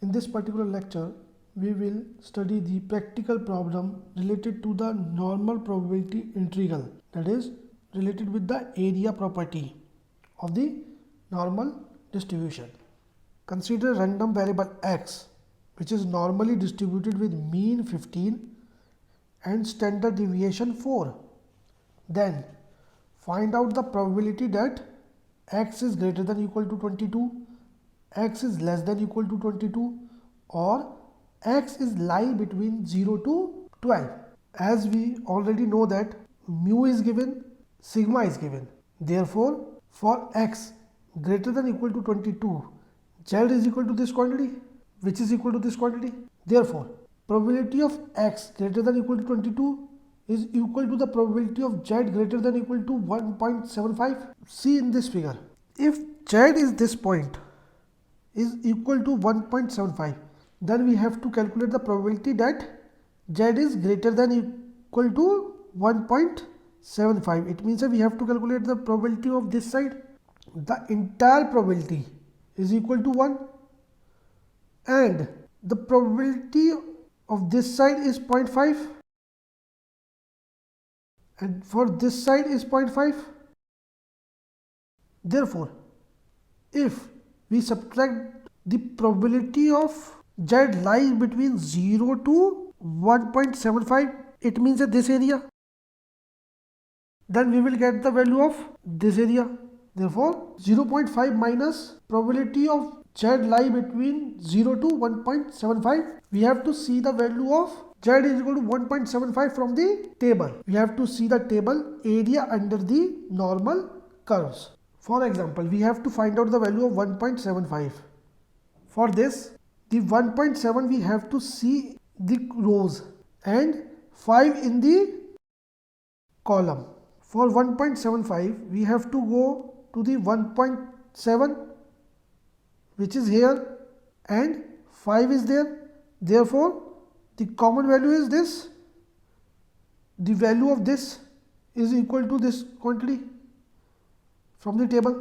In this particular lecture, we will study the practical problem related to the normal probability integral, that is related with the area property of the normal distribution. Consider a random variable x which is normally distributed with mean 15 and standard deviation 4. Then find out the probability that x is greater than or equal to 22, x is less than or equal to 22, or x is lie between 0 to 12. As we already know that mu is given, sigma is given. Therefore, for x greater than or equal to 22, z is equal to this quantity, which is equal to this quantity. Therefore, probability of x greater than or equal to 22 is equal to the probability of z greater than or equal to 1.75. See in this figure, if z is this point is equal to 1.75, then we have to calculate the probability that z is greater than or equal to 1.75. It means that we have to calculate the probability of this side. The entire probability is equal to 1 and the probability of this side is 0.5 and for this side is 0.5. Therefore, if we subtract the probability of z lies between 0 to 1.75, it means that this area, then we will get the value of this area. Therefore, 0.5 minus probability of z lie between 0 to 1.75. We have to see the value of z is equal to 1.75 from the table. We have to see the table area under the normal curves. For example, we have to find out the value of 1.75. For this, the 1.7 we have to see the rows and 5 in the column. For 1.75, we have to go to the 1.7 which is here and 5 is there. Therefore, the common value is this. The value of this is equal to this quantity from the table.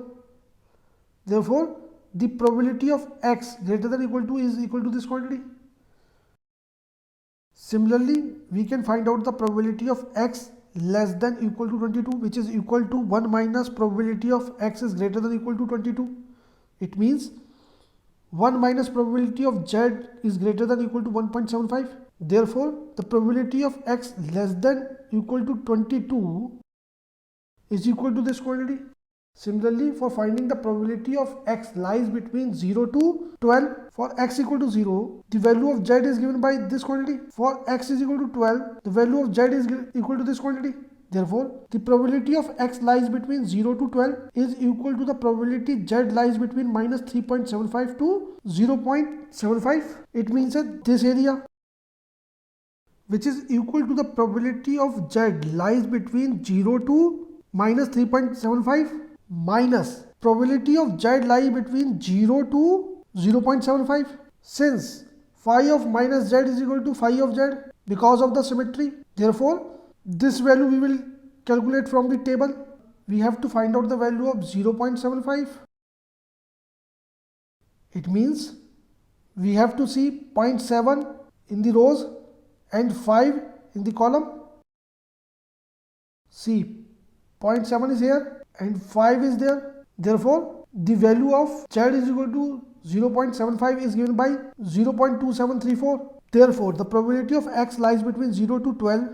Therefore, the probability of x greater than or equal to is equal to this quantity. Similarly, we can find out the probability of x less than or equal to 22, which is equal to 1 minus probability of x is greater than or equal to 22. It means 1 minus probability of z is greater than or equal to 1.75. Therefore, the probability of x less than or equal to 22 is equal to this quantity. Similarly, for finding the probability of x lies between 0 to 12, for x equal to 0, the value of z is given by this quantity. For x is equal to 12, the value of z is equal to this quantity. Therefore, the probability of x lies between 0 to 12 is equal to the probability z lies between minus 3.75 to 0.75. It means that this area, which is equal to the probability of z lies between 0 to minus 3.75 minus probability of z lie between 0 to 0.75. Since phi of minus z is equal to phi of z because of the symmetry, therefore this value we will calculate from the table. We have to find out the value of 0.75. It means we have to see 0.7 in the rows and 5 in the column. See, 0.7 is here and 5 is there. Therefore, the value of z is equal to 0.75 is given by 0.2734. Therefore, the probability of x lies between 0 to 12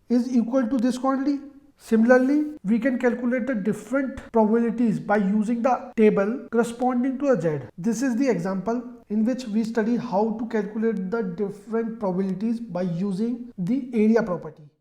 is equal to this quantity. Similarly, we can calculate the different probabilities by using the table corresponding to a z. This is the example in which we study how to calculate the different probabilities by using the area property.